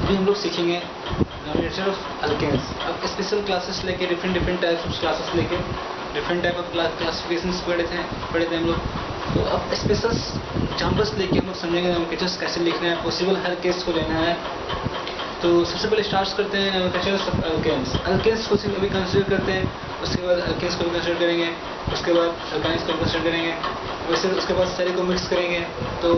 अभी हम लोग सीखेंगे नॉमिनेशन ऑफ अल्केन्स। अब स्पेशल क्लासेस लेके डिफरेंट टाइप्स ऑफ क्लासेस लेके डिफरेंट टाइप ऑफ क्लासिफिकेशंस पढ़े थे हम लोग। तो अब स्पेशल एग्जाम्पल्स लेके हम लोग समझेंगे नॉमिनेशंस कैसे लिखना है, पॉसिबल हर केस को लेना है। तो सबसे पहले स्टार्ट करते हैं नॉमिनेशन ऑफ अल्केन्स। अल्केन्स को अभी कंसिडर करते हैं, उसके बाद अल्केन्स को भी कंसिडर करेंगे, उसके बाद अल्काइन्स को कंसिडर करेंगे, वैसे उसके बाद सारे को मिक्स करेंगे। तो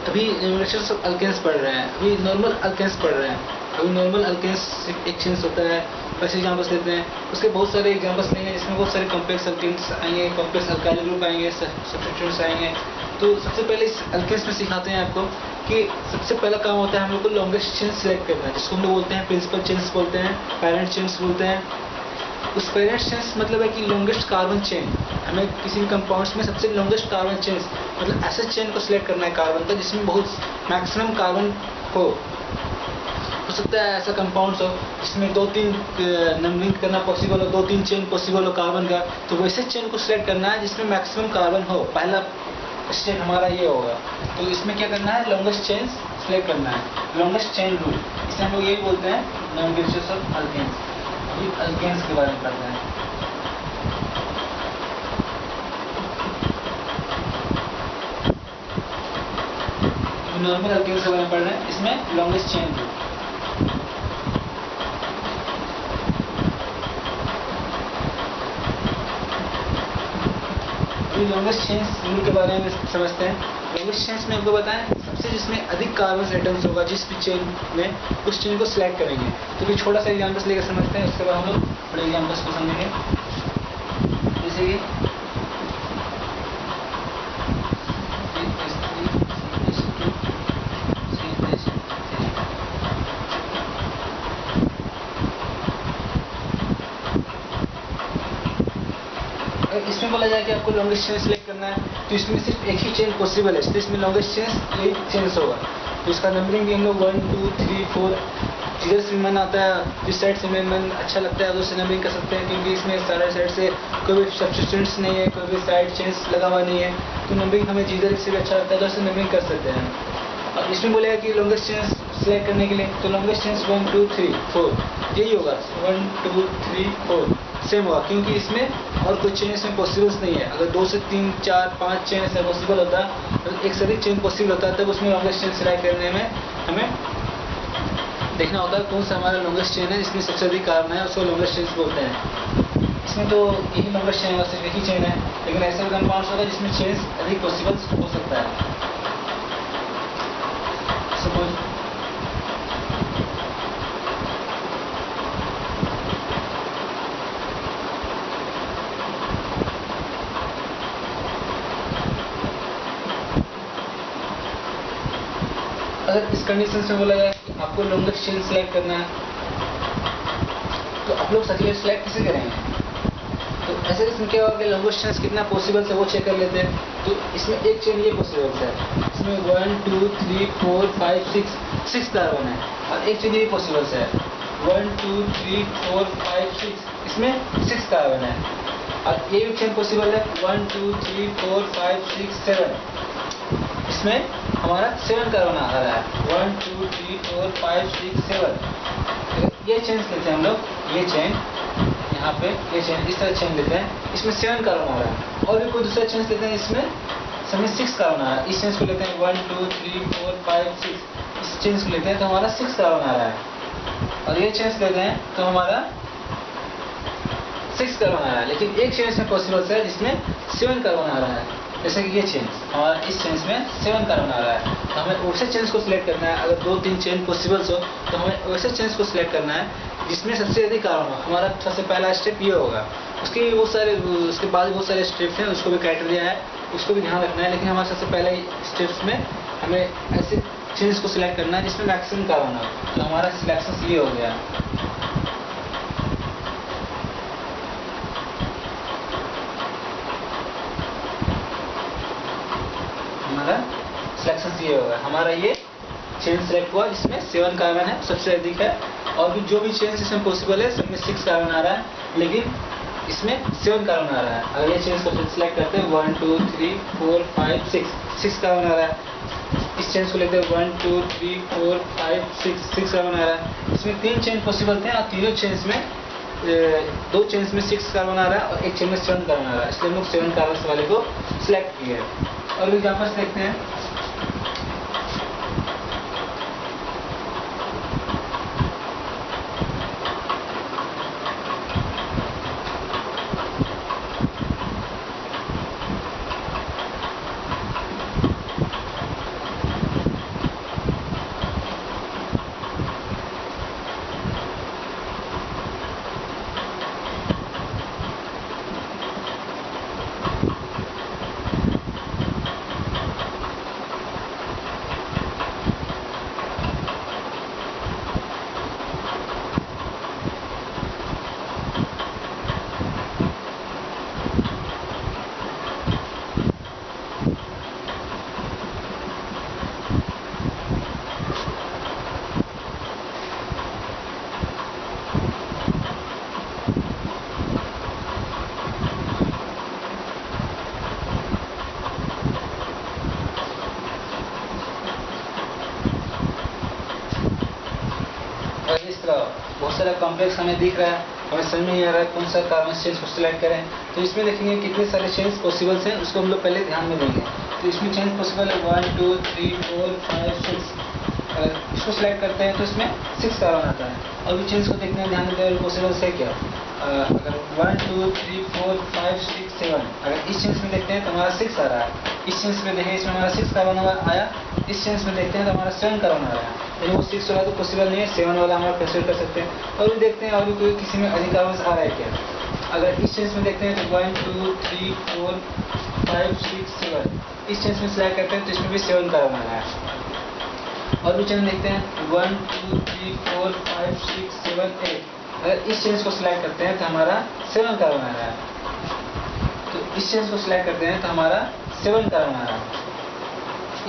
अभी नॉमिनेशंस ऑफ अल्केन्स पढ़ रहे हैं, अभी नॉर्मल अल्केन्स पढ़ रहे हैं। अभी नॉर्मल अल्केन्स एक चेंज होता है, वैसे एग्जाम्पल्स लेते हैं। उसके बहुत सारे एग्जाम्पल्स लेंगे जिसमें बहुत सारे कॉम्प्लेक्स अल्केन्स आएंगे, कॉम्प्लेक्स अल्काइल ग्रुप आएंगे, सब्स्टिट्यूएंट्स आएंगे। तो सबसे पहले इस अल्केन्स में सिखाते हैं आपको कि सबसे पहला काम होता है हम लोग को लॉन्गेस्ट चेन सिलेक्ट करना है, जिसको हम लोग बोलते हैं प्रिंसिपल चेन्स बोलते हैं, पैरेंट चेन्स बोलते हैं। उस पैरेंट चेन्स मतलब है कि लॉन्गेस्ट कार्बन चेन, हमें किसी भी कंपाउंड्स में सबसे लॉन्गेस्ट कार्बन चेन्स मतलब ऐसे चेन को सिलेक्ट करना है कार्बन का जिसमें बहुत मैक्सिमम कार्बन हो सकता है ऐसा कंपाउंड्स हो जिसमें 2-3 नंबरिंग करना पॉसिबल हो, 2-3 चेन पॉसिबल हो कार्बन का। तो वैसे चेन को सिलेक्ट करना है जिसमें मैक्सिमम कार्बन हो। पहला स्टेप हमारा ये होगा। तो इसमें क्या करना है, लॉन्गेस्ट चेन सिलेक्ट करना है, लॉन्गेस्ट चेन रूल। इसे हम लोग यही बोलते हैं नॉमिनेशंस ऑफ अल्केन्स। अभी अल्केन्स के बारे में पढ़ते हैं। नॉर्मल अल्केन्स के बारे में पढ़ रहे हैं, इसमें longest chain rule. Longest chain rule के बारे में समझते हैं। लॉन्गेस्ट चेन में आपको बताएं सबसे जिसमें अधिक कार्बन एटम्स होगा जिस भी चेन में, उस चेन को सिलेक्ट करेंगे। तो भी छोटा सा एग्जाम्पल्स लेकर समझते हैं, उसके बाद हम लोग बड़े एग्जाम्पल्स को समझेंगे। जैसे कि इसमें बोला जाए कि आपको लॉन्गेस्ट चेन सिलेक्ट करना है, तो इसमें सिर्फ एक ही चेन पॉसिबल है, तो इसमें लॉन्गेस्ट चेन एक चेन होगा। तो इसका नंबरिंग भी हम लोग 1 2 3 4 जिधर से मन आता है, जिस साइड से मन अच्छा लगता है उधर से नंबरिंग कर सकते हैं, क्योंकि इसमें सारे साइड से कोई भी सब्स्टिट्यूएंट्स नहीं है, कोई भी साइड चेन्स लगा हुआ नहीं है। तो नंबरिंग हमें जिधर से भी अच्छा लगता है उधर से नंबरिंग कर सकते हैं। अब इसमें बोलेगा कि लॉन्गेस्ट चेन सिलेक्ट करने के लिए, तो लॉन्गेस्ट चेन 1 2 3 4 यही होगा, 1 2 3 4 सेम होगा, क्योंकि इसमें और कोई चेन इसमें पॉसिबल्स नहीं है। अगर 2 से 3 4 5 चेन ऐसा पॉसिबल होता है, तो एक से अधिक चेन पॉसिबल होता है, तब उसमें लॉन्गेस्ट चेन सिलेक्ट करने में हमें देखना होता है कौन सा हमारा लॉन्गेस्ट चेन है जिसमें सबसे अधिक कार्बन है, उसको लॉन्गेस्ट चेन बोलते हैं। इसमें तो यही लॉन्गेस्ट चेन है, सिर्फ एक ही चेन है, लेकिन ऐसा भी कंपाउंड्स होगा जिसमें चेन अधिक पॉसिबल हो सकता है। सपोज अगर इस कंडीशन से बोला जाए कि आपको लॉन्गेस्ट चेन सिलेक्ट करना है, तो आप लोग सिलेक्ट कैसे करेंगे? तो ऐसे इसमें क्या होगा कि लॉन्गेस्ट चेन कितना पॉसिबल है वो चेक कर लेते हैं। तो इसमें एक चेन ये पॉसिबल है, इसमें 1 2 3 4 5 6 कार्बन है, और एक चेन ये पॉसिबल है 1 2 3 4 5 6, इसमें 6 कार्बन है। और ये भी चेन पॉसिबल है 1 2 3 4 5 6 7, इसमें हमारा 7 कार्बन आ रहा है, 1 2 3 4 5 6 7। ये चेन लेते हैं हम लोग, ये चेन यहाँ पे, ये चेन इस तरह चेन लेते हैं, इसमें 7 कार्बन आ रहा है। और भी कोई दूसरा चेन लेते हैं, इसमें समय 6 कार्बन आ रहा है, इस चेन को लेते हैं 1 2 3 4 5 6, इस चेन को लेते हैं तो हमारा 6 कार्बन आ रहा है। और ये चेन लेते हैं तो हमारा 6 कार्बन आ रहा है, लेकिन एक चेन में पॉसिबल है जिसमें 7 कार्बन आ रहा है। जैसे कि ये चेन हमारा इस चेन में 7 कार्बन आ रहा है, तो हमें वैसे चेन को सिलेक्ट करना है। अगर 2-3 चेन पॉसिबल्स हो तो हमें वैसे चेन को सिलेक्ट करना है जिसमें सबसे अधिक कार्बन हो। हमारा सबसे पहला स्टेप ये होगा। उसके बाद बहुत सारे स्टेप्स हैं, उसको भी क्राइटेरिया है, उसको भी ध्यान रखना है। लेकिन हमारा सबसे पहले स्टेप्स में हमें ऐसे चेन को सिलेक्ट करना है जिसमें मैक्सिमम कार्बन हो। तो हमारा सिलेक्शन ये हो गया। हमारा सिलेक्शन ये होगा, हमारा ये चेन सिलेक्ट हुआ जिसमें 7 कार्बन है, सबसे अधिक है। और भी जो भी चेन इसमें पॉसिबल है सब में 6 कार्बन आ रहा है, लेकिन इसमें 7 कार्बन आ रहा है। अगर ये चेन को सिलेक्ट करते हैं 1 2 3 4 5 6 कार्बन आ रहा है, इस इस चेंज को लेते हैं 1 2 3 4 5 6 कार्बन आ रहा है। इसमें 3 चेंज पॉसिबल थे और तीनों चेंज में 2 चेंज में 6 कार्बन आ रहा है और एक चेंज में 7 कार्बन आ रहा है, इसलिए हम लोग 7 कार्बन वाले को सिलेक्ट किए हैं। और एग्जाम्पल्स देखते हैं। इस तरह बहुत सारा कॉम्प्लेक्स हमें दिख रहा है, हमें समझ में नहीं आ रहा है कौन सा कार्बन चेंज को सिलेक्ट करें। तो इसमें देखेंगे कितने सारे चेंज पॉसिबल्स हैं, उसको हम लोग पहले ध्यान में देंगे। तो इसमें चेंज पॉसिबल है 1 2 3 4 5 6। अगर इसको सिलेक्ट करते हैं तो इसमें 6 कार्बन आता है। और भी चेंज को देखते हैं, ध्यान देते हैं पॉसिबल्स है क्या। अगर 1 2 3 4 5 6 7, अगर इस चेंज में देखते हैं तो हमारा 6 आ रहा है। इस चेंज में देखें, इसमें हमारा 6 कार्बन आया। इस चेंज में देखते हैं तो हमारा 7 कार्बन आ रहा है, यानी वो 6 वाला तो पॉसिबल नहीं है, 7 वाला हमारा कंसिडर कर सकते हैं। और भी देखते हैं और भी कोई किसी में अधिक कार्बन आ रहा है क्या। अगर इस चेंज में देखते हैं तो 1 2 3 4 5 6 7, इस चेंज में सिलेक्ट करते हैं तो इसमें भी 7 कार्बन आ रहा है। और भी चेंज देखते हैं 1 2 3 4 5 6 7 8, अगर इस चेंज को सिलेक्ट करते हैं तो हमारा 7 कार्बन आ रहा है। तो इस चेंज को सिलेक्ट करते हैं तो हमारा 7 कार्बन आ रहा है।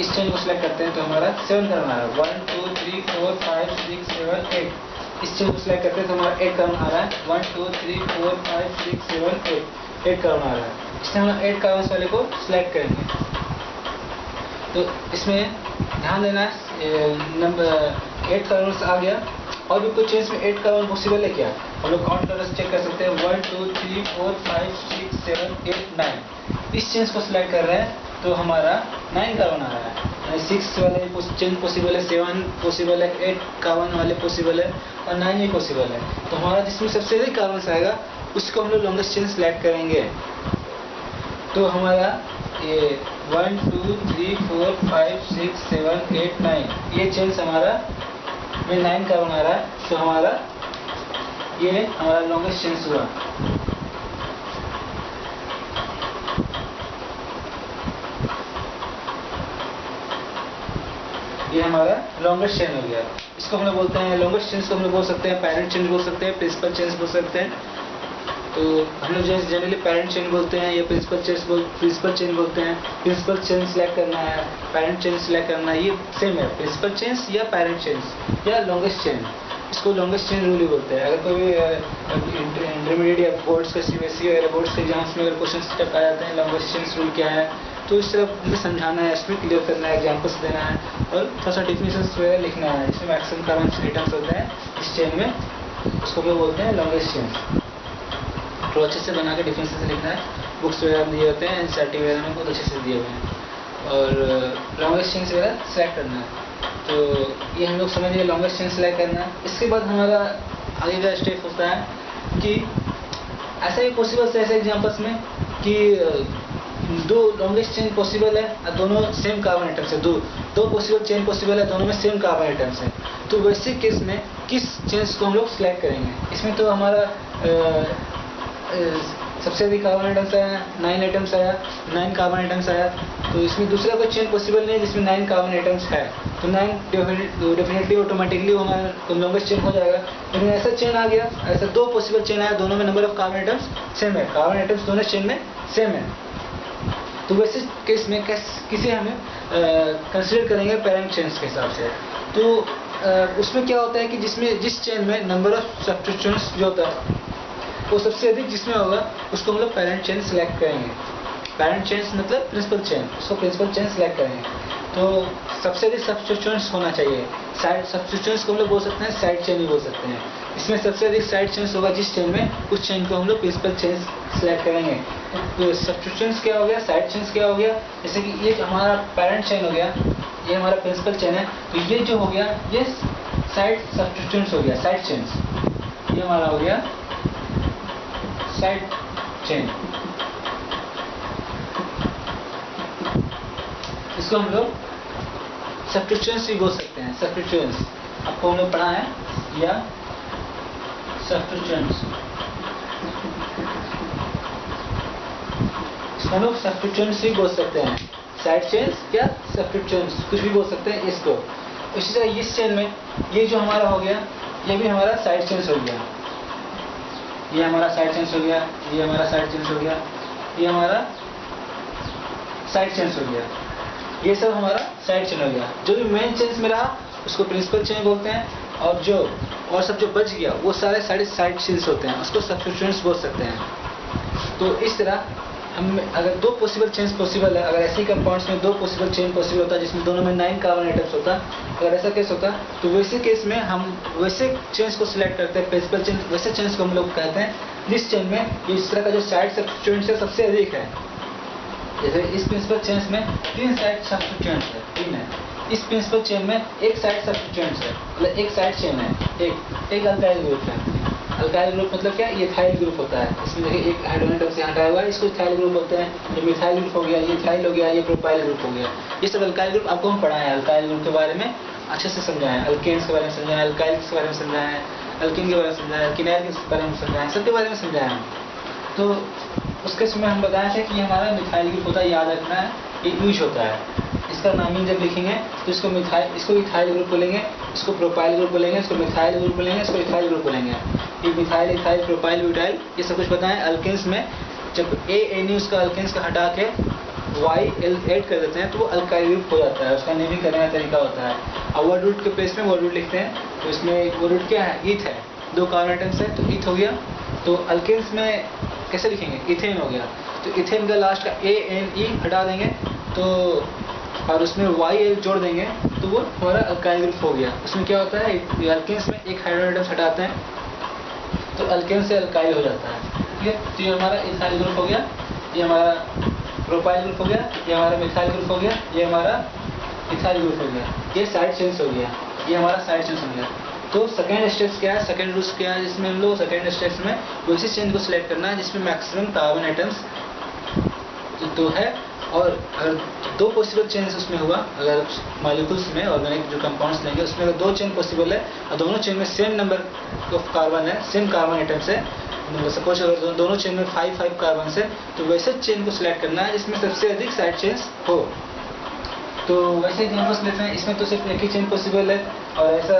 इस चेंज को सिलेक्ट करते हैं तो हमारा 7 कार्बन आ रहा है। 1 2 3 4 5 6 7 8, इस चेंज को सिलेक्ट करते हैं तो हमारा 8 कार्बन आ रहा है। 1 2 3 4 5 6 7 8 कार्बन आ रहा है। इसमें हम 8 कार्बन वाले को सिलेक्ट करेंगे। तो इसमें ध्यान देना है, नंबर 8 कार्बन आ गया। और भी कुछ चेंज में 8 कार्बन पॉसिबल है क्या, हम लोग काउंट कर चेक कर सकते हैं। 1 2 3 4 5 6 7 8 9, इस चेंज को सिलेक्ट कर रहे हैं तो हमारा 9 कार्बन आ रहा है। 6 वाले चेंज पॉसिबल है, 7 पॉसिबल है, 8 कार्बन वाले पॉसिबल है और 9 ही पॉसिबल है। तो हमारा जिसमें सबसे अधिक कार्बन आएगा उसको हम लोग लॉन्गेस्ट चेंज सिलेक्ट करेंगे। तो हमारा ये 1 2 3 4 5 6 7 8 9, ये चेंज हमारा में 9 कार्बन आ रहा है। तो हमारा ये हमारा लॉन्गेस्ट चेंज हुआ। ये हमारा लॉन्गेस्ट चेन हो गया। इसको हम लोग बोलते हैं, लॉन्गेस्ट चेंज को हम लोग बोल सकते हैं पैरेंट चेन बोल सकते हैं, प्रिंसिपल चेंज बोल सकते हैं। तो हम लोग जैसे जनरली पैरेंट चेन बोलते हैं या प्रिंसिपल चेन बोलते हैं। प्रिंसिपल चेन सिलेक्ट करना है, पैरेंट चेन सिलेक्ट करना है, ये सेम है। प्रिंसिपल चेन या पैरेंट चेन या लॉन्गेस्ट चेन, इसको लॉन्गेस्ट चेन रूल ही बोलते हैं। अगर कोई इंटरमीडिएट या बोर्ड्स का सीबीएसई वगैरह बोर्ड्स के एग्जाम्स में अगर क्वेश्चन स्टेप आ जाते हैं लॉन्गेस्ट चेन रूल क्या है, तो इस तरह मुझे समझाना है, इसमें क्लियर करना है, एग्जाम्पल्स देना है और थोड़ा सा डिफिनेशन वगैरह लिखना है। इसमें मैक्सिमम कार्बन आइटम्स होते हैं इस चेन में, उसको हम लोग बोलते हैं लॉन्गेस्ट चेन। तो अच्छे से बना के डिफिनेशन लिखना है, बुक्स वगैरह दिए होते हैं, एनसीईआरटी वगैरह में बहुत अच्छे से दिए हुए हैं। और लॉन्गेस्ट चेन वगैरह सेलेक्ट करना है। तो ये हम लोग समझ गए लॉन्गेस्ट चेन सेलेक्ट करना है। इसके बाद हमारा आगे का स्टेप होता है कि ऐसा ही पॉसिबल है ऐसे एग्जाम्पल्स में कि दो लॉन्गेस्ट चेन पॉसिबल है और दोनों सेम कार्बन आइटम्स है। दो पॉसिबल चेन पॉसिबल है, दोनों में सेम कार्बन आइटम्स है। तो वैसे केस में किस चेंज को हम लोग सिलेक्ट करेंगे। इसमें तो हमारा सबसे अधिक कार्बन आइटम्स आया, 9 आइटम्स आया, 9 कार्बन आइटम्स आया। तो इसमें दूसरा कोई चेन पॉसिबल नहीं है जिसमें 9 कार्बन आइटम्स है। तो 9 डेफिनेटली ऑटोमेटिकली वो हमारा लॉन्गेस्ट चेन हो जाएगा। लेकिन ऐसा चेन आ गया, ऐसा दो पॉसिबल चेन आया, दोनों में number of carbon atoms same है, कार्बन आइटम्स दोनों चेन में सेम है। तो वैसे केस में किसे हमें कंसिडर करेंगे पैरेंट चेन्स के हिसाब से। तो उसमें क्या होता है कि जिस चेन में नंबर ऑफ सब्स्टिट्यूशंस जो होता है वो सबसे अधिक जिसमें होगा उसको हम लोग पैरेंट चेन सिलेक्ट करेंगे। पैरेंट चेन मतलब प्रिंसिपल चेन, उसको प्रिंसिपल चेन सिलेक्ट करेंगे। तो सबसे अधिक सब्स्टिट्यूएंट्स होना चाहिए। साइड सब्स्टिट्यूएंट्स को हम लोग बोल सकते हैं साइड चेन भी बोल सकते हैं। इसमें सबसे अधिक साइड चेन्स होगा जिस चेन में, उस चेन को हम लोग प्रिंसिपल चेन सेलेक्ट करेंगे। तो सब्स्टिट्यूएंट्स क्या हो गया, साइड चेन्स क्या हो गया, जैसे कि ये हमारा पेरेंट चेन हो गया, ये हमारा प्रिंसिपल चेन है, तो ये जो हो गया ये साइड सब्स्टिट्यूएंट्स हो गया, साइड चेन्स। ये हमारा हो गया साइड चेन। इसको हम लोग सब्स्टिट्यूएंट्स भी बोल सकते हैं। सब्स्टिट्यूएंट्स आपको हम लोग पढ़ा है, या सब्स्टिट्यूएंट्स, इसको हम लोग सब्स्टिट्यूएंट्स भी बोल सकते हैं। साइड चेन्स या सब्स्टिट्यूएंट्स कुछ भी बोल सकते हैं इसको। इसी तरह इस चेन में ये जो हमारा हो गया, ये भी हमारा साइड चेन्स हो गया, ये हमारा साइड चेन्स हो गया, ये हमारा साइड चेन्स हो गया, ये हमारा साइड चेन्स हो गया, ये सब हमारा साइड चेन हो गया। जो भी मेन चेन्स में रहा उसको प्रिंसिपल चेन बोलते हैं, और सब जो बच गया वो सारे साइड चेन्स होते हैं, उसको सब्स्टिट्यूएंट्स बोल सकते हैं। तो इस तरह हम अगर दो पॉसिबल चेन्स पॉसिबल है, अगर ऐसे कंपाउंड्स में दो पॉसिबल चेन पॉसिबल होता है जिसमें दोनों में 9 कार्बन एटम्स होता, अगर ऐसा केस होता तो वैसे केस में हम वैसे चेन्स को सिलेक्ट करते हैं, प्रिंसिपल चेन, वैसे चेन्स को हम लोग कहते हैं जिस चेन में इस तरह का जो साइड सब्स्टिट्यूएंट्स है सबसे अधिक है। जैसे इस प्रिंसिपल चेन्स में 3 साइड सब्स्टिट्यूएंट्स है, 3 है। इस प्रिंसिपल चेन में एक साइड सब्स्टिट्यूएंट्स है, मतलब एक साइड चेन है, एक अल्काइल ग्रुप है। अल्काइल ग्रुप मतलब क्या, ये इथाइल ग्रुप होता है। इसमें देखिए एक हाइड्रोजन एटम से हटाया हुआ है, इसको इथाइल ग्रुप बोलते हैं। ये मिथाइल ग्रुप हो गया, ये इथाइल हो गया, ये प्रोपाइल ग्रुप हो गया। ये सब अल्काइल ग्रुप आपको हम पढ़ाए हैं, अल्काइल ग्रुप के बारे में अच्छे से समझाएं, अल्केन्स के बारे में समझाएं, अल्काइल्स के बारे में समझाएं, अल्किन के बारे में समझाएं, अल्किनाइल के बारे में समझाएं, सबके बारे में समझाएं। तो उसके समय हम बताए थे कि हमारा मिथाइल ग्रुप होता है, याद रखना है, ये यूज होता है। इसका नामिंग जब लिखेंगे तो इसको इथाइल ग्रुप बोलेंगे, इसको प्रोपाइल ग्रुप बोलेंगे, इसको मिथाइल ग्रुप बोलेंगे, इसको इथाइल ग्रुप बोलेंगे। ये मिथाइल, इथाइल, प्रोपाइल, ब्यूटाइल, ये सब कुछ बताएं। अल्केन्स में जब A उसका अल्केन्स का हटा के YL ऐड कर देते हैं तो वो अल्काइल ग्रुप हो जाता है, उसका नेमिंग करने का तरीका होता है। अब वर्ड रूट के प्लेस में वर्ड रूट लिखते हैं, तो इसमें वर्ड रूट क्या है, ईथ है, 2 कार्बन एटम्स है तो ईथ हो गया। तो अल्केन्स में कैसे लिखेंगे, इथेन हो गया, तो इथेन का लास्ट का ANE हटा देंगे तो, और उसमें YL जोड़ देंगे तो वो हमारा अल्काइल ग्रुप हो गया। उसमें क्या होता है, अल्केन्स में एक हाइड्रोजन एटम हटाते हैं तो अल्केन से अल्काइल हो जाता है, ठीक है। तो ये हमारा इथाइल ग्रुप हो गया, ये हमारा प्रोपाइल ग्रुप हो गया, ये हमारा मिथाइल ग्रुप हो गया, ये हमारा इथाइल ग्रुप हो गया, ये साइड चेन्स हो गया, ये हमारा साइड चेन्स हो गया। तो सेकेंड स्टेप्स क्या है, सेकेंड रूल्स क्या है, जिसमें हम लोग सेकेंड स्टेप्स में वैसे चेन को सिलेक्ट करना है जिसमें मैक्सिमम कार्बन एटम्स तो है, और अगर 2 पॉसिबल चेन्स उसमें हुआ, अगर मॉलिक्यूल्स में ऑर्गेनिक जो कंपाउंड्स लेंगे उसमें अगर 2 चेन पॉसिबल है और दोनों चेन में सेम नंबर ऑफ कार्बन है, सेम कार्बन एटम्स है, मतलब सपोज अगर दोनों चेन में 5 कार्बन है, तो वैसे चेन को सिलेक्ट करना है जिसमें सबसे अधिक साइड चेन्स हो। तो वैसे एग्जाम्पल्स लेते हैं, इसमें तो सिर्फ एक ही चेन पॉसिबल है, और ऐसा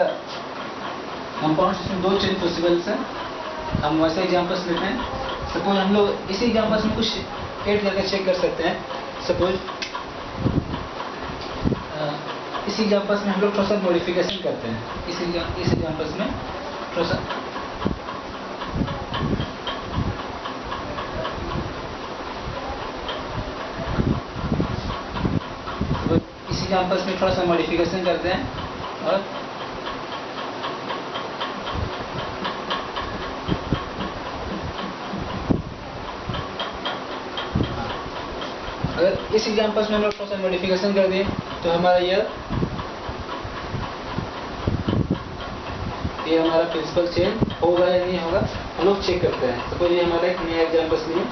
कंपाउंड्स इसमें 2 चेन पॉसिबल्स हैं। हम वैसे एग्जाम्पल्स लेते हैं, सपोज हम लोग इसी एग्जाम्पल्स में कुछ ऐड करके चेक कर सकते हैं। सपोज इस एग्जाम्पल्स में हम लोग थोड़ा सा मॉडिफिकेशन करते हैं, इस एग्जाम्पल्स में थोड़ा सा एग्जाम्पल्स में थोड़ा सा मॉडिफिकेशन करते हैं। और अगर इस एग्जाम्पल्स में हम लोग थोड़ा सा मॉडिफिकेशन कर दिए तो हमारा ये हमारा प्रिंसिपल चेन होगा या नहीं होगा, हम लोग चेक करते हैं। सपोज ये हमारा एक नया एग्जाम्पल्स लिए,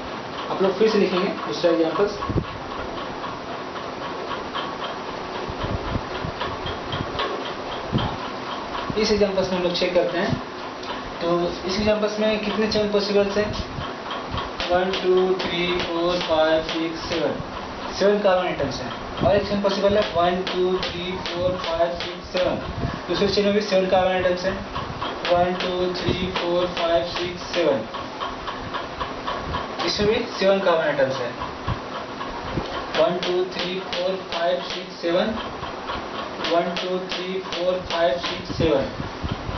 आप लोग फिर से लिखेंगे दूसरा एग्जाम्पल्स। इस एग्जाम्पल्स में हम लोग चेक करते हैं, तो इस एग्जाम्पल्स में कितने चेन पॉसिबल्स हैं, 1 2 3 4 5 6 7 कार्बन एटम्स हैं, और एक चेन पॉसिबल है 1 2 3 4 5 6 7। दूसरे चेन में भी 7 कार्बन एटम्स हैं, 1 2 3 4 5 6 7। इसमें भी 7 कार्बन एटम्स हैं, 1 2 3 4 5 6 7, 1 2 3 4 5 6 7।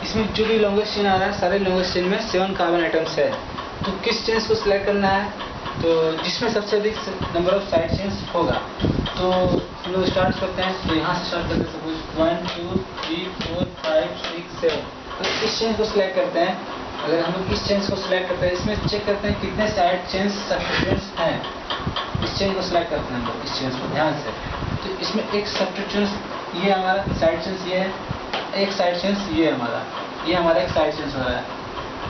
इसमें जो भी लॉन्गेस्ट चेन आ रहा है, सारे लॉन्गेस्ट चेन में 7 कार्बन एटम्स है। तो किस चेन्स को सिलेक्ट करना है, तो जिसमें सबसे अधिक नंबर ऑफ साइड चेन्स होगा। तो हम लोग स्टार्ट करते हैं तो यहाँ से स्टार्ट करते हैं, सपोज 1 2 3 4 5 6 7। तो इस चेन को सिलेक्ट करते हैं। अगर हम लोग इस चेन को सिलेक्ट करते हैं, इसमें चेक करते हैं कितने साइड चेन्स सब्स्टिट्यूएंट्स हैं। इस चेन को सिलेक्ट करते हैं हम लोग, इस चेन को ध्यान से। तो इसमें एक सब्स्टिट्यूएंट्स ये हमारा साइड चेन्स ये है, एक साइड चेन्स ये हमारा, ये हमारा एक साइड चेन्स हो रहा है।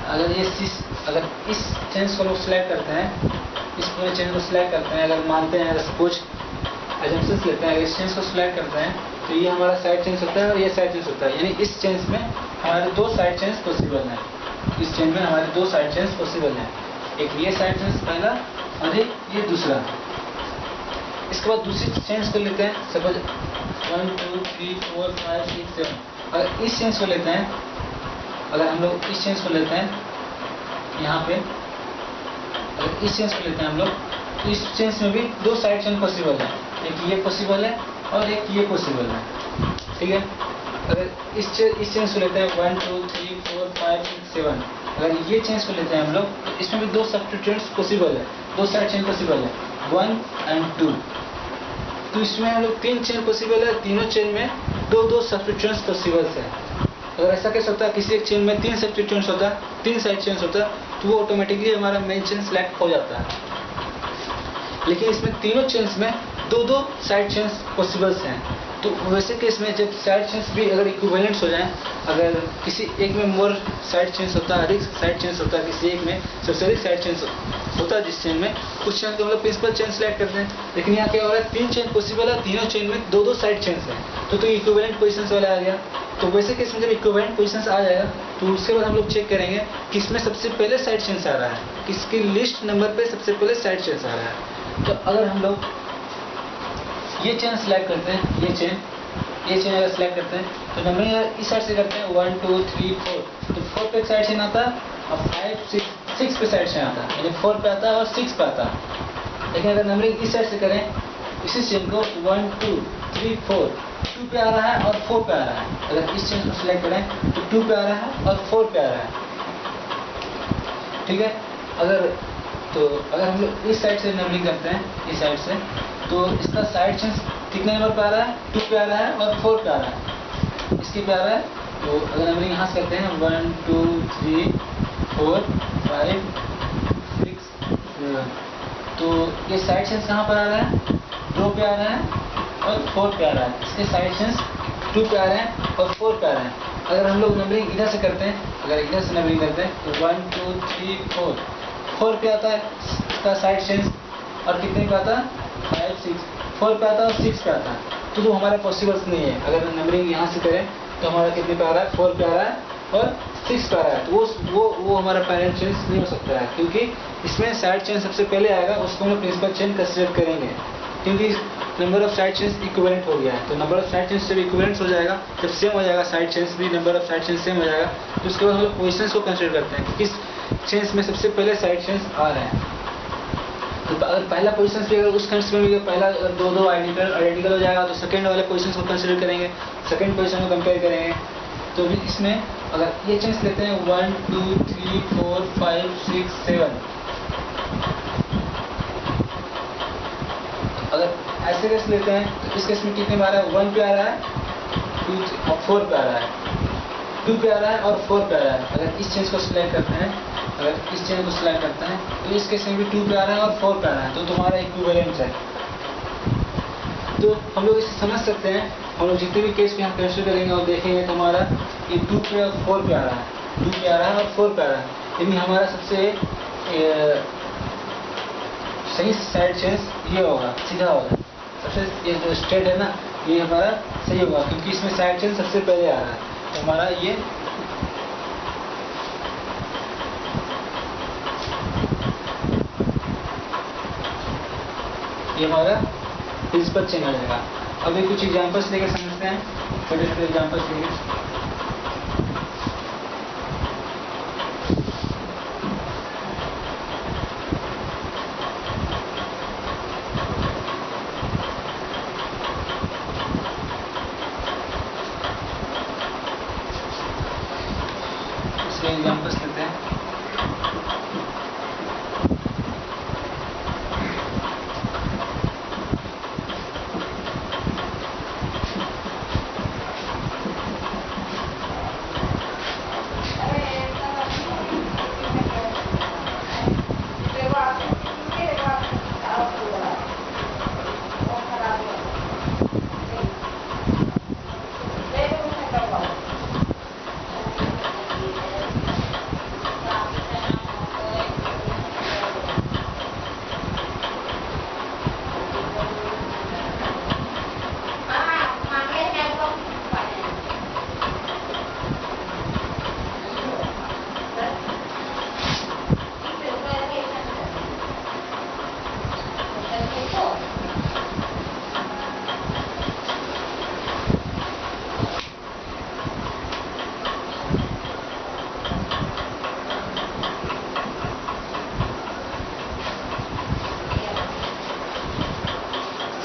अगर इस चेन्स को लोग सिलेक्ट करते हैं, इस पूरे चेन को सिलेक्ट करते हैं, अगर मानते हैं, अगर सपोज एजम्पशंस लेते हैं, इस चेन्स को सिलेक्ट करते हैं तो ये हमारा साइड चेन्स होता है और ये साइड चेन्स होता है। यानी इस चेन्स में हमारे दो साइड चेन्स पॉसिबल हैं। इस चेन में हमारे दो साइड चेन्स पॉसिबल हैं, एक ये साइड चेन्स पहला और एक ये दूसरा। इसके बाद दूसरी चेन्स को लेते हैं, सपोज 1 2 3 4 5 6 7। अगर इस चेन्स को लेते हैं, अगर हम लोग इस चेन्स को लेते हैं यहाँ पे, अगर इस चेन्स को लेते हैं हम लोग, तो इस चेन्स में भी दो साइड चेन पॉसिबल है, एक ये पॉसिबल है और एक ये पॉसिबल है। ठीक है, अगर इस चेन्स को लेते हैं 1 2 3 4 5 6 7। अगर ये चेन्स को लेते हैं हम लोग, तो इसमें भी दो सब्स्टिट्यूएंट्स पॉसिबल है, दो साइड चेन पॉसिबल है, 1 and 2। तो इसमें हम लोग 3 चेन पॉसिबल है, तीनों चेन में दो दो सब्स्टिट्यूएंट्स पॉसिबल है। अगर ऐसा कैसे होता है, किसी एक चेन में 3 सब्स्टिट्यूएंट्स होता है, 3 साइड चेन्स होता है, तो वो ऑटोमेटिकली हमारा मेन चेन सिलेक्ट हो जाता है। लेकिन इसमें तीनों चेन्स में दो दो साइड चेन्स पॉसिबल्स हैं। तो वैसे केस में जब साइड चेन्स भी अगर इक्विवेलेंट्स हो जाएं, अगर किसी एक में मोर साइड चेन्स होता है, अधिक साइड चेन्स होता है, किसी एक में सबसे अधिक साइड चेन्स होता है जिस चेन में, उस चेन को हम लोग प्रिंसिपल चेन सेलेक्ट करते हैं। लेकिन यहाँ क्या हो रहा है, 3 चेन पॉसिबल है, तीनों चेन में दो दो साइड चेन्स हैं, तो इक्विवेलेंट पोजीशंस वाला आ गया। तो वैसे केस में जब इक्विवेलेंट पोजीशंस आ जाएगा, तो उसके बाद हम लोग चेक करेंगे कि इसमें सबसे पहले साइड चेन्स आ रहा है, किसकी लिस्ट नंबर पे सबसे पहले साइड चेन्स आ रहा है। तो अगर हम लोग ये चेन सेलेक्ट करते हैं, ये चेन अगर सेलेक्ट करते हैं, तो नंबरिंग इस साइड से करते हैं 1 2 3 4। तो 4 पे एक साइड चेन आता है और 5 6 पे साइड चेन आता है, यानी 4 पे आता है और 6 पे आता है। लेकिन अगर नंबरिंग इस साइड से करें, इसी चेन को 1 2 3 4, 2 पे आ रहा है और 4 पे आ रहा है। अगर इस चेन को सिलेक्ट करें तो 2 पे आ रहा है और 4 पे आ रहा है। ठीक है, अगर हम लोग इस साइड से नंबरिंग करते हैं, इस साइड से, तो इसका साइड चेंज कितने नंबर पे आ रहा है, 2 पे आ रहा है और 4 पे आ रहा है, इसके पे आ रहा है। तो अगर नंबरिंग यहाँ से करते हैं 1 2 3 4 5 6 7, तो ये साइड चेंज कहाँ पर आ रहा है, 2 पे आ रहा है और 4 पे आ रहा है। इसके साइड चेंज 2 पे आ रहे हैं और 4 पे आ रहे हैं। अगर हम लोग नंबरिंग इधर से करते हैं, अगर इधर से नंबरिंग करते हैं, तो 1 2 3 4 पे आता है इसका साइड चेंज, और कितने पे आता है, 5 6, 4 पे आता है और 6 पे आता है। तो हमारा पॉसिबल्स नहीं है। अगर नंबरिंग यहाँ से करें तो हमारा कितने पे आ रहा है, 4 पे आ रहा है और 6 पे आ रहा है। तो वो हमारा पैरेंट चेंज नहीं हो सकता है, क्योंकि इसमें साइड चेन सबसे पहले आएगा, उसको हम प्रिंसिपल चेन कंसिडर करेंगे, क्योंकि number of side chains equivalent हो गया है। तो नंबर ऑफ साइड चेन्स जब इक्विवेलेंट हो जाएगा, जब सेम हो जाएगा, साइड चेन्स भी number of side chains same हो जाएगा, तो उसके बाद हम लोग पोजिशंस को कंसिडर करते हैं कि किस चेन्स में सबसे पहले साइड चेन्स आ रहे हैं। तो अगर पहला पोजीशन भी अगर उस कंडीशन में पहला दो आइडेंटिकल हो जाएगा, तो सेकंड वाले पोजीशन को कंसीडर करेंगे, सेकंड पोजीशन को कंपेयर करेंगे। तो इसमें अगर ये चेंज लेते हैं 1 2 3 4 5 6 7, अगर ऐसे केस लेते हैं तो इस केस में कितने में आ रहा है, 1 पे आ रहा है, 2 और 4 पे आ रहा है, 2 पे आ रहा है और 4 पे आ रहा है। अगर इस चेंज को सिलेक्ट करते हैं, अगर इस चेंज को सिलेक्ट करते हैं, तो इस केस में भी 2 पे आ रहा है और 4 पे आ रहा है, तो तुम्हारा इक्विवेलेंट है। तो हम लोग इसे समझ सकते हैं, हम लोग जितने भी केस को यहाँ कंसिडर करेंगे और देखेंगे तो हमारा ये 2 पे और 4 पे आ रहा है, 2 पे आ रहा है और 4 पे आ रहा है, यानी हमारा सबसे सही साइड चेंज ये होगा, सीधा होगा, सबसे ये जो स्ट्रेट है ना, ये हमारा सही होगा, क्योंकि इसमें साइड चेंज सबसे पहले आ रहा है। तो हमारा ये हमारा प्रिंसिपल चेन आ जाएगा। अब कुछ एग्जांपल्स लेकर समझते हैं, छोटे छोटे एग्जांपल्स लेकर। इसके एग्जांपल्स लेते हैं।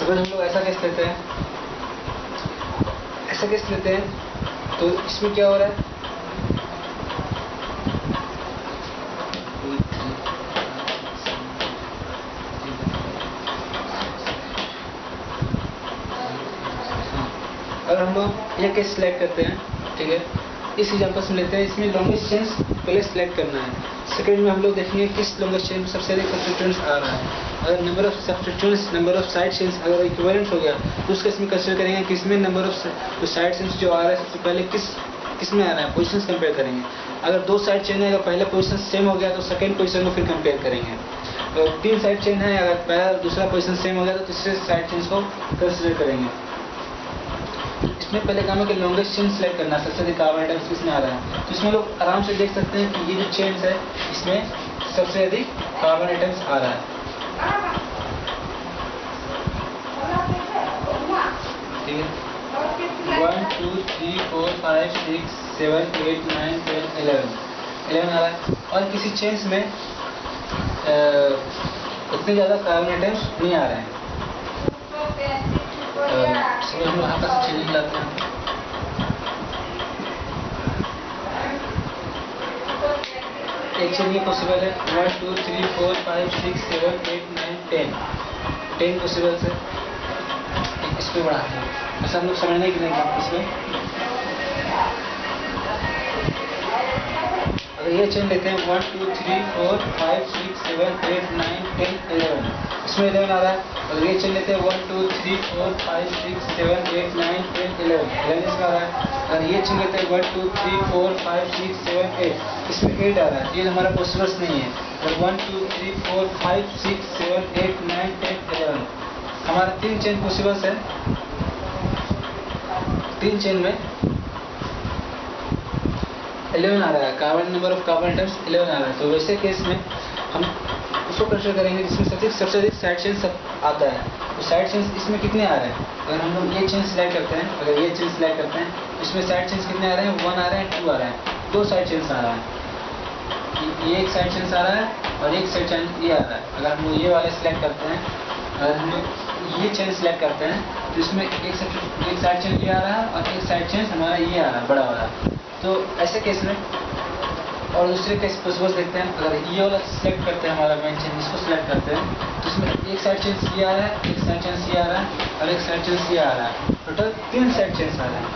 अगर हम लोग ऐसा केस लेते हैं, ऐसा केस लेते हैं तो इसमें क्या हो रहा है, अगर हम लोग ये केस सिलेक्ट करते हैं, ठीक है, इस एग्जाम्पल में लेते हैं, इसमें लॉन्गेस्ट चेन पहले सिलेक्ट करना है। सेकंड में हम लोग देखेंगे किस लॉन्गेस्ट चेन में सबसे अधिक सब्स्टिट्यूएंट्स आ रहा है। अगर number of substituents, number of side chains अगर इक्विवेलेंट हो गया तो उसका इसमें कंसीडर करेंगे कि इसमें नंबर ऑफ जो साइड चेन्स जो आ रहा है सबसे पहले किस में आ रहा है, पोजीशंस कंपेयर करेंगे। अगर 2 साइड चेन है, अगर पहला पोजीशन सेम हो गया तो सेकंड पोजीशन को फिर कंपेयर करेंगे। तो 3 साइड चेन है, अगर पहला दूसरा पोजीशन सेम हो गया तो तीसरे साइड चेन्स को कंसीडर करेंगे। इसमें पहले काम है कि लॉन्गेस्ट चेन सेलेक्ट करना, सबसे अधिक कार्बन आइटम्स इसमें आ रहा है। तो इसमें लोग आराम से देख सकते हैं कि ये जो चेन्स है इसमें सबसे अधिक कार्बन आइटम्स आ रहा है, ठीक है। 1 2 3 4 5 6 7 8 9 10 11 आ रहा है। और किसी चेन्स में उतने ज़्यादा कार्बन आइटम्स नहीं आ रहे हैं। हम यहाँ पर से चेन लाते हैं, एक चेन ये पॉसिबल है 1 2 3 4 5 6 7 8 9 10 पॉसिबल है। इस पे बढ़ाते हैं, ऐसा हम लोग समझने की नहीं इसमें। अगर ये चेन लेते हैं 1 2 3 4 5 6 7 8 9 10 11, इसमें 11 आ रहा है। अगर ये चेन लेते हैं 1 2 3 4 5 6 7 8 9 10 11 इसमें आ रहा है। अगर ये चेन लेते हैं 1 2 3 4 5 6 7 8, इसमें 8 आ रहा है। ये हमारा पॉसिबल्स नहीं है। अगर 1 2 3 4 5 6 7 8 9 10 11 हमारा 3 चेन पॉसिबल्स है। 3 चेन में 11 आ रहा है, carbon number of carbon atoms 11 आ रहा है। तो वैसे केस में हम उसको कंसीडर करेंगे जिसमें सबसे अधिक साइड चेन्स आता है। तो साइड चेन्स इसमें कितने आ रहे हैं, अगर हम लोग ये चेन सिलेक्ट करते हैं, अगर ये चेन सिलेक्ट करते हैं इसमें साइड चेन्स कितने आ रहे हैं, 1 आ रहे हैं, 2 आ रहे हैं, 2 साइड चेन्स आ रहा है। ये एक साइड चेन्स आ रहा है और एक साइड चेन ये आ रहा है। अगर हम लोग ये वाले सिलेक्ट करते हैं, अगर हम लोग ये चेन सिलेक्ट करते हैं तो इसमें एक साइड चेन ये आ रहा है और एक साइड चेन हमारा ये आ रहा है, बड़ा वाला। तो ऐसे केस में और दूसरे केस पॉसिबल देखते हैं। अगर ये वाला सिलेक्ट करते हैं, हमारा मेन चेन इसको सिलेक्ट करते हैं तो इसमें एक साइड चेन ये आ रहा है, एक साइड चेन ये आ रहा है और एक साइड चेन ये आ रहा है। टोटल 3 साइड चेन्स आ रहे हैं।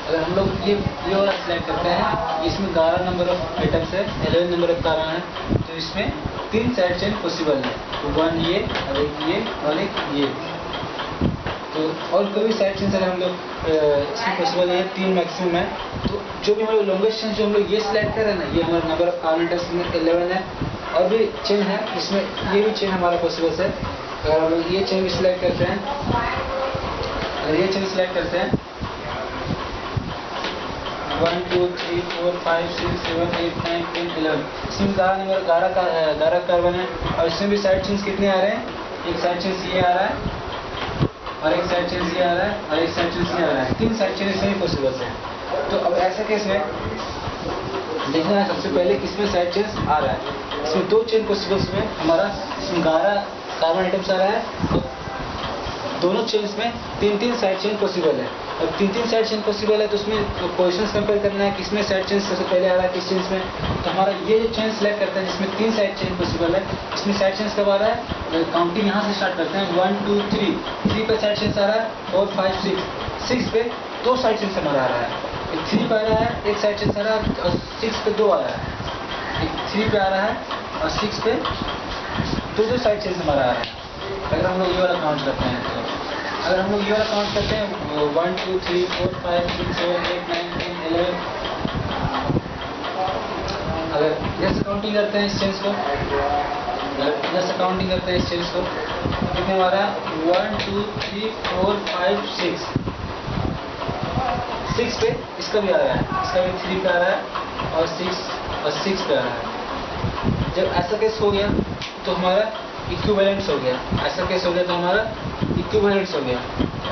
अगर हम लोग ये वाला सिलेक्ट करते हैं, इसमें 11 नंबर ऑफ आइटम्स है, 11 नंबर ऑफ कार्बन है, तो इसमें 3 साइड चेन पॉसिबल है। तो 1 ये और एक ये और एक ये। तो और कोई भी साइड चेन अगर हम लोग इसमें पॉसिबल है, 3 मैक्सिमम है। तो जो भी हमारे लॉन्गेस्ट चेन जो हम लोग ये सिलेक्ट कर रहे हैं ना, ये हमारा नंबर ऑफ कार्बन आइटम्स में 11 है। और भी चेन है इसमें, ये भी चेन हमारा पॉसिबल है। अगर हम लोग ये चेन भी सिलेक्ट करते हैं, अगर ये चेन सिलेक्ट करते हैं 1 2 3 4 5 6 7 8 9 10 11, इसमें 11 कार्बन है। और इसमें भी साइड चेन्स कितने आ रहे हैं, एक साइड चेन्स ये आ रहा है और एक साइड चेन्स ये आ रहा है और एक साइड चेन्स ये आ रहा है। 3 साइड चेन इसमें ही पॉसिबल है। तो अब ऐसा केस में देखना है सबसे पहले किसमें साइड चेन्स आ रहा है। इसमें 2 चेन पॉसिबल्स में हमारा इसमें 11 कार्बन आइटम्स आ रहा है। तो दोनों चेन्स में 3 साइड चेन पॉसिबल है। अब 3 साइड चेन पॉसिबल है तो उसमें पोजिशंस कंपेयर करना है, किसमें साइड चेन सबसे पहले आ रहा है, किस चेन्स में। तो हमारा ये जो चेन सेलेक्ट करता है जिसमें 3 साइड चेन पॉसिबल है, इसमें साइड चेन्स कब आ रहा है, काउंटिंग यहाँ से स्टार्ट करते हैं 1 2 3 पे साइड चेन्स आ रहा है, 4 5 6 पे 2 साइड चेन्स हमारा आ रहा है। एक 3 पे आ रहा है, एक साइड चेन्स आ रहा है और 6 पे 2 आ रहा है। एक 3 पे आ रहा है और 6 पे 2 साइड चेन्स हमारा आ रहा है। अगर हम लोग ये वाला काउंट करते हैं तो अगर हम लोग ये वाला काउंट करते हैं 1 2 3 4 5 6 7 8 9 10 11, अगर जैसे काउंटिंग करते हैं इस चेन्स को, जैसे काउंटिंग करते हैं इस चेन्स को, कितने हमारा 1 2 3 4 5 6 पे इसका भी आ रहा है, इसका भी 3 पे आ रहा है और 6 पे आ रहा है। जब ऐसा केस हो गया तो हमारा इक्विवेलेंस हो गया। ऐसा केस हो गया तो हमारा इक्विवेलेंस हो गया।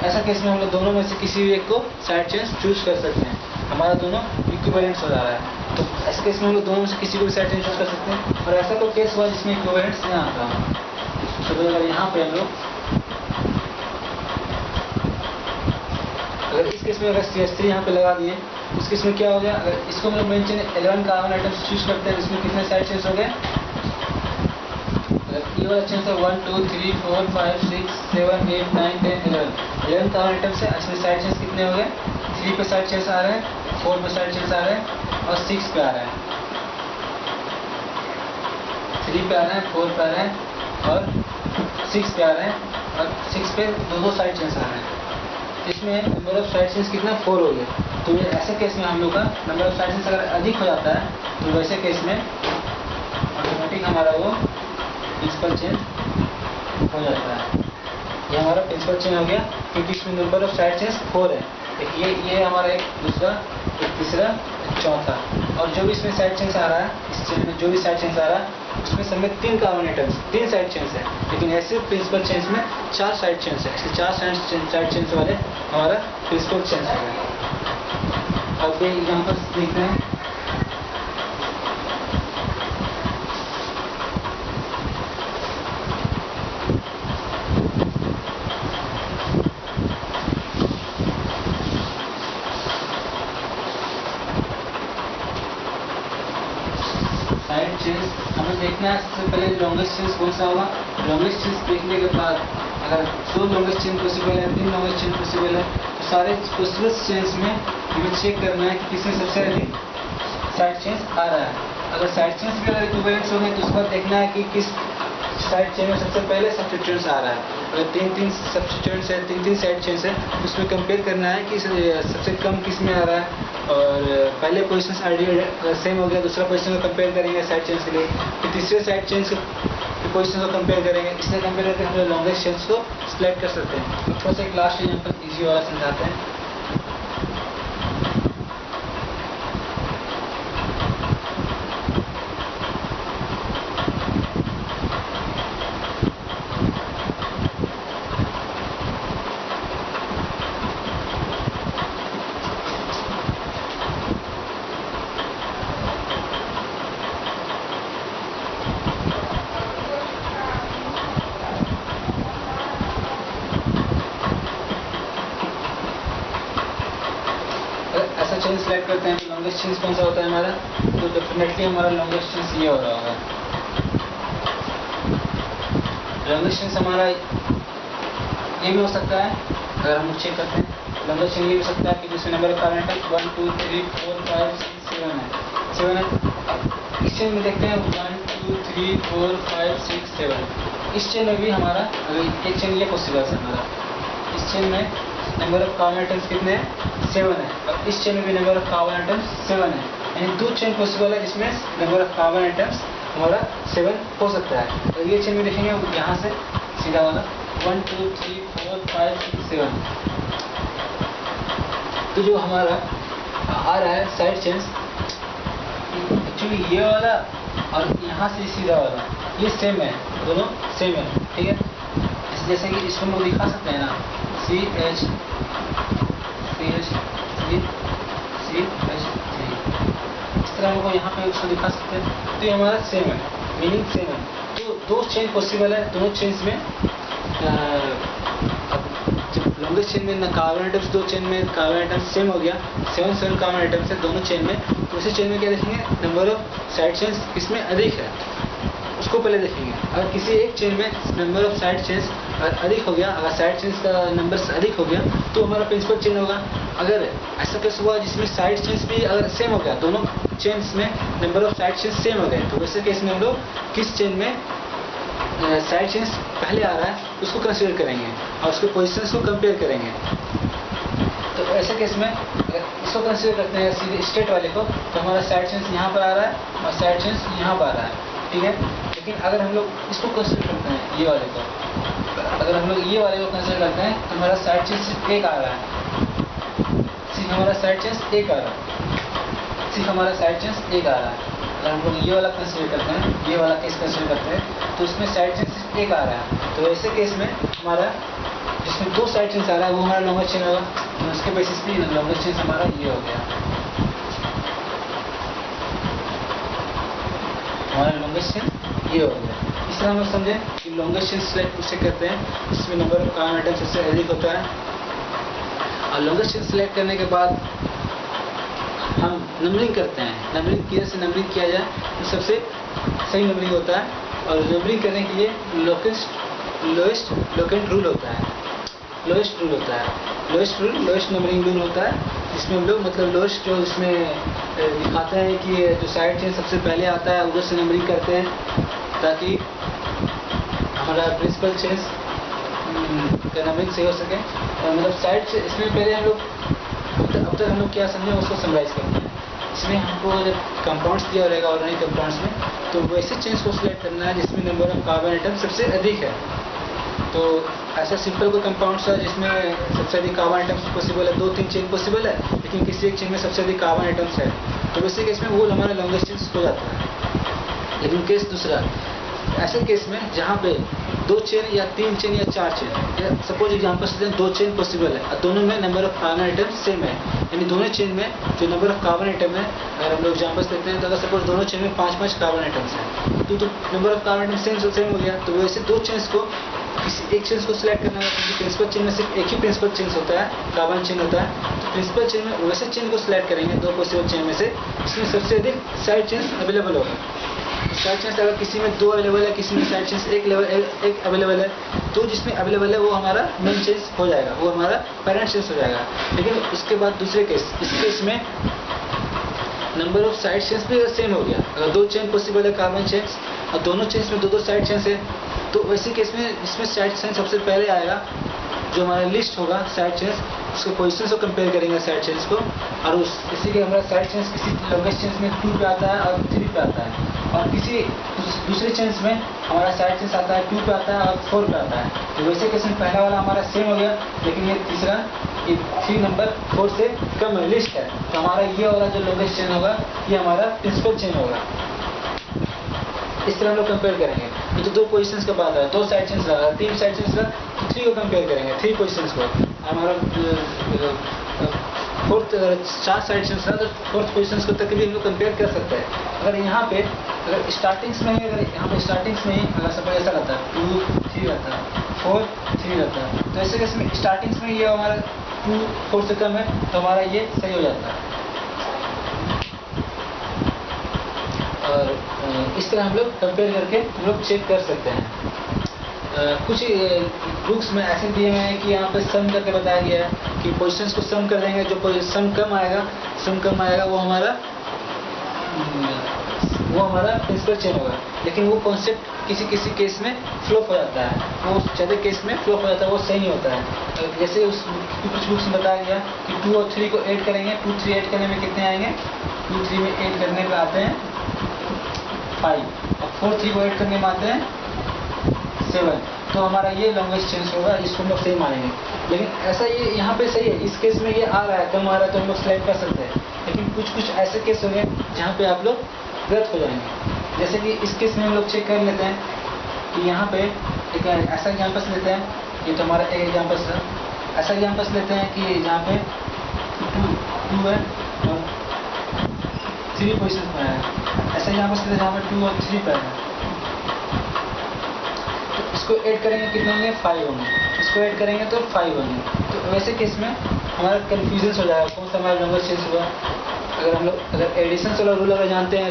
ऐसा केस में हम लोग दोनों में से किसी भी एक को साइड चेन्स चूज कर सकते हैं, हमारा दोनों इक्विवेलेंस हो जा रहा है। तो ऐसे केस में हम लोग दोनों में से किसी को भी साइड चेन्स चूज कर सकते हैं। और ऐसा कोई केस हुआ जिसमें इक्विवेलेंस नहीं आता। तो अगर यहाँ पे हम लोग केस में अगर CH3 यहाँ पे लगा दिए उस केस में क्या हो गया, अगर इसको हम लोग main chain 11 carbon atoms choose करते हैं, इसमें कितने साइड चेन्स हो गए, ये वाला चेन है 1 2 3 4 5 6 7 8 9 10 11 कार्बन आइटम्स है। इसमें साइड चेन्स कितने हो गए, 3 पे साइड चेन्स आ रहे हैं, 4 पे साइड चेन्स आ रहे हैं और 6 पे आ रहे हैं, 3 पे आ रहे हैं, 4 पे आ रहे हैं और 6 पे आ रहे हैं और 6 पे दो साइड चेन्स आ रहे हैं। इसमें नंबर ऑफ साइड चेन्स कितना 4 हो गया। तो ये ऐसे केस में हम लोग का नंबर ऑफ साइड चेन्स अगर अधिक हो जाता है तो वैसे केस में ऑटोमेटिक हमारा वो प्रिंसिपल चेन हो जाता है। ये हमारा प्रिंसिपल चेन हो गया क्योंकि इसमें नंबर ऑफ साइड चेन्स 4 है। ये हमारा एक दूसरा, एक तीसरा, एक चौथा, और जो भी इसमें साइड चेन्स आ रहा है, इस चेन में जो भी साइड चेन्स आ रहा है उसमें समेत 3 कार्बन आइटम्स 3 साइड चेन्स है, लेकिन ऐसे प्रिंसिपल चेन्स में 4 साइड चेन्स है। इसलिए 4 साइड चेन्स वाले हमारा प्रिंसिपल चेन्स है। अब यहाँ पर देखते हैं साइड चेन्स। हमें देखना है सबसे पहले लॉन्गेस्ट चेन्स कौन सा होगा। लॉन्गेस्ट चेन्स देखने के बाद अगर 2 लॉन्गेस्ट चेन पॉसिबल है, 3 लॉन्गेस्ट चेन पॉसिबल है, तो सारे पॉसिबल चेन्स में हमें चेक करना है कि किसमें सबसे अधिक साइड चेन्स आ रहा है। अगर साइड चेन्स भी अगर इक्विवेलेंट होंगे तो उसके बाद देखना है कि किस साइड चेन में सबसे पहले सब्स्टिट्यूएंट्स आ रहा है। अगर 3 सब्स्टिट्यूएंट्स है, 3 साइड चेन्स है, तो उसमें कंपेयर करना है कि सबसे कम किस में आ रहा है। और पहले पोजिशन आइडियल सेम हो गया, दूसरा पोजिशन को कंपेयर करेंगे साइड चेन्स के लिए, फिर तीसरे साइड चेन्स के पोजिशन को कंपेयर करेंगे। इससे कंपेयर करके हम लोग लॉन्गेस्ट चेन्स को सिलेक्ट कर सकते हैं। तो थोड़ा सा एक लास्ट एग्जाम्पल ईजी वाला समझाते हैं। ऐसा चेन सिलेक्ट करते हैं, लॉन्गेस्ट चेन कौन सा होता है हमारा, तो डेफिनेटली हमारा लॉन्गेस्ट चेन ये हो रहा होगा। लॉन्गेस्ट चेन हमारा ये भी हो सकता है, अगर हम चेक करते हैं लॉन्गेस्ट चेन ये हो सकता है कि जिसमें नंबर ऑफ कार्बन आइटम्स 1 2 3 4 5 6 7 है 7 है। इस चेन में देखते हैं 1 2 3 4 5 6 7। इस चेन में भी हमारा अगर एक चेन ये पॉसिबल है हमारा, इस चेन में नंबर ऑफ कार्बन आइटम्स कितने हैं 7 है, और इस चेन में भी नंबर ऑफ कार्बन आइटम्स 7 है। यानी 2 चेन पॉसिबल है जिसमें नंबर ऑफ कार्बन आइटम्स हमारा 7 हो सकता है। और ये चेन में देखेंगे यहाँ से सीधा वाला 1 2 3 4 5 6 7। तो जो हमारा आ रहा है साइड चेन्स, एक्चुअली ये वाला और यहाँ से सीधा वाला ये सेम है, दोनों सेम है, ठीक है। जैसे कि इसको हम लोग दिखा सकते हैं ना, CH 3 इस तरह हमको यहाँ पे उसको दिखा सकते हैं। तो ये हमारा सेम है, मीनिंग सेम है। तो 2 चेन पॉसिबल है, दोनों चेन्स में जब लॉन्गेस्ट चेन में कार्बन आइटम्स 2 चेन में कार्बन आइटम्स सेम हो गया, 7 कार्बन आइटम्स है दोनों चेन में, तो उसी चेन में क्या देखेंगे नंबर ऑफ साइड चेन्स किसमें अधिक है उसको पहले देखेंगे। अगर किसी एक चेन में नंबर ऑफ साइड चेन्स अधिक हो गया, अगर साइड चेन्स का नंबर अधिक हो गया तो हमारा प्रिंसिपल चेन होगा। अगर ऐसा केस हुआ जिसमें साइड चेन्स भी अगर सेम हो गया, दोनों चेन्स में number of side chains same हो गए, तो वैसे केस में हम लोग किस चेन में साइड चेन्स पहले आ रहा है उसको कंसिडर करेंगे और उसके पोजिशन को कंपेयर करेंगे। तो ऐसे केस में इसको कंसिडर करते हैं सीधे स्ट्रेट वाले को, तो हमारा साइड चेन्स यहाँ पर आ रहा है और साइड चेन्स यहाँ पर आ रहा है, ठीक है। लेकिन अगर हम लोग इसको कंसिडर करते हैं ये वाले को, अगर हम लोग ये वाले को कंसिडर करते हैं तो हमारा साइड चेन्स सिर्फ एक आ रहा है, सिर्फ हमारा साइड चेन्स एक आ रहा है, सिर्फ हमारा साइड चेन्स एक आ रहा है। अगर हम लोग ये वाला कंसिडर करते हैं, ये वाला केस कंसिडर करते हैं, तो उसमें साइड चेन्स सिर्फ एक आ रहा है। तो ऐसे केस में हमारा जिसमें 2 साइड चेन्स आ रहा है वो हमारा लॉन्गेस्ट चेन होगा, तो उसके बेसिस पे लॉन्गेस्ट चेन हमारा ये हो गया, हमारा लॉन्गेस्ट चेन ये हो गया। इस तरह हम समझे कि लॉन्गेस्ट चेन सिलेक्ट उसे कहते हैं जिसमें नंबर ऑफ कार्बन आइटम सबसे अधिक होता है। और लॉन्गेस्ट चेन सेलेक्ट करने के बाद हम नंबरिंग करते हैं। नंबरिंग किधर से नंबरिंग किया जाए तो सबसे सही नंबरिंग होता है। और नंबरिंग करने के लिए लोएस्ट लोकेंट रूल होता है। लोएस्ट रूल होता है, लोएस्ट नंबरिंग रूल होता है, जिसमें हम लोग मतलब लोएस्ट जो इसमें दिखाते हैं कि जो साइड चेन सबसे पहले आता है उधर से नंबरिंग करते हैं, ताकि हमारा प्रिंसिपल चेन का नंबरिंग सही हो सके। और मतलब साइड से इसमें पहले हम लोग अब तक हम लोग क्या समझे उसको समराइज करते हैं। इसमें हमको जब कंपाउंड्स दिया रहेगा ऑर्गेनिक कंपाउंड्स में, तो वैसे चेन्स को सिलेक्ट करना है जिसमें नंबर ऑफ कार्बन आइटम सबसे अधिक है। तो ऐसा सिंपल कोई कंपाउंड्स है जिसमें सबसे अधिक कार्बन आइटम्स पॉसिबल है, 2-3 चेन पॉसिबल है, लेकिन किसी एक चेन में सबसे अधिक कार्बन आइटम्स है, तो वैसे केस में वो हमारा लॉन्गेस्ट चेन हो जाता है। लेकिन केस दूसरा, ऐसे केस में जहाँ पे 2 चेन या 3 चेन या 4 चेन, सपोज एग्जाम्पल से 2 चेन पॉसिबल है और दोनों में number of carbon atom same है, यानी दोनों चेन में जो नंबर ऑफ कार्बन आइटम है, अगर हम लोग एग्जाम्पल्स देते हैं तो अगर सपोज दोनों चेन में 5-5 कार्बन आइटम्स हैं, तो number of carbon atom same हो गया। तो वैसे 2 चेन्स को किसी एक चेन्स को सिलेक्ट करना है, क्योंकि प्रिंसिपल चेन में सिर्फ एक ही प्रिंसिपल चेन होता है, कार्बन चेन होता है। तो प्रिंसिपल चेन में वैसे चेन को सिलेक्ट करेंगे 2 पॉसिबल चेन में से, इसमें सबसे अधिक साइड चेन्स अवेलेबल होगा। साइड चेन्स अगर किसी में 2 अवेलेबल है, किसी में साइड चेन्स एक अवेलेबल है, तो जिसमें अवेलेबल है वो हमारा मेन चेन्स हो जाएगा, वो हमारा पेरेंट चेन्स हो जाएगा। लेकिन उसके बाद दूसरे केस, इस केस में नंबर ऑफ साइड चेन्स भी सेम हो गया। अगर 2 चेन पॉसिबल है कार्बन चेन्स और दोनों चेन्स में 2-2 साइड चेन्स है, तो वैसे केस में इसमें साइड चेन सबसे पहले आएगा। जो हमारा लिस्ट होगा साइड चेन्स, उसके पोजीशन को कंपेयर करेंगे साइड चेन्स को, और इसी के हमारा साइड चेन्स किसी लॉन्गेस्ट चेन्स में 2 पे आता है और 3 पे आता है, और किसी दूसरे चेन्स में हमारा साइड चेन्स आता है 2 पे आता है और 4 पे आता है। तो वैसे केस में पहला वाला हमारा सेम हो गया, लेकिन ये तीसरा ये 3 नंबर 4 से कम है, लिस्ट है, तो हमारा ये वाला जो लॉन्गेस्ट चेन होगा ये हमारा प्रिंसिपल चेन होगा। इस तरह हम लोग कंपेयर करेंगे। ये तो 2 पोजीशंस का बात है, 2 साइड चेन्स लगा, 3 साइड चेन्स लगा, तो 3 को कंपेयर करेंगे, 3 पोजीशंस को। हमारा 4 साइड चेन्स लगा, तो 4th पोजीशंस को तक भी हम लोग कंपेयर कर सकते हैं। अगर यहाँ पे अगर स्टार्टिंग्स में ही अगर सपोज ऐसा रहता है 2 3 रहता है, 4 3 रहता है, तो ऐसे केस में स्टार्टिंग्स में ये हमारा 2 4 से कम है, तो हमारा ये सही हो जाता है। और इस तरह हम लोग कंपेयर करके हम लोग चेक कर सकते हैं। कुछ बुक्स में ऐसे दिए हुए हैं कि यहाँ पे सम करके बताया गया है कि पोजीशंस को सम कर देंगे, जो सम कम आएगा वो हमारा प्रिंसिपल चेन होगा। लेकिन वो कॉन्सेप्ट किसी केस में फ्लॉप हो जाता है, वो ज़्यादा केस में फ्लॉप हो जाता है, वो सही नहीं होता है। जैसे कुछ बुक्स में बताया गया कि 2 और 3 को ऐड करेंगे, 2 3 ऐड करने में कितने आएंगे, 2 3 में ऐड करने पर आते हैं 5, और 4 3 को ऐड करने में आते हैं 7, तो हमारा ये लॉन्गेस्ट चेन होगा, इसको हम लोग सही मानेंगे। लेकिन ऐसा ये यहाँ पे सही है, इस केस में ये आ रहा है, कम आ रहा है, तो हम लोग सिलेक्ट कर सकते हैं। लेकिन कुछ ऐसे केस होंगे जहाँ पे आप लोग गलत हो जाएंगे। जैसे कि इस केस में हम लोग चेक कर लेते हैं कि यहाँ पे एक ऐसा एग्जाम्पल्स लेते हैं, ये तो हमारा एक एग्जाम्पल्स है। ऐसा एग्जाम्पल्स लेते हैं कि जहाँ पे 2 है और 3 पोजिशन में है। ऐसा एग्जाम्पल्स लेते हैं जहाँ पे 2 और 3 पर है, तो इसको ऐड करेंगे कितने होंगे, 5 होंगे, इसको ऐड करेंगे तो 5 होंगे। तो वैसे केस में हमारा कन्फ्यूजन हो जाएगा कौन सा हमारा लॉन्गेस्ट चेन हुआ। अगर एडिशन वाला रूल अगर जानते हैं,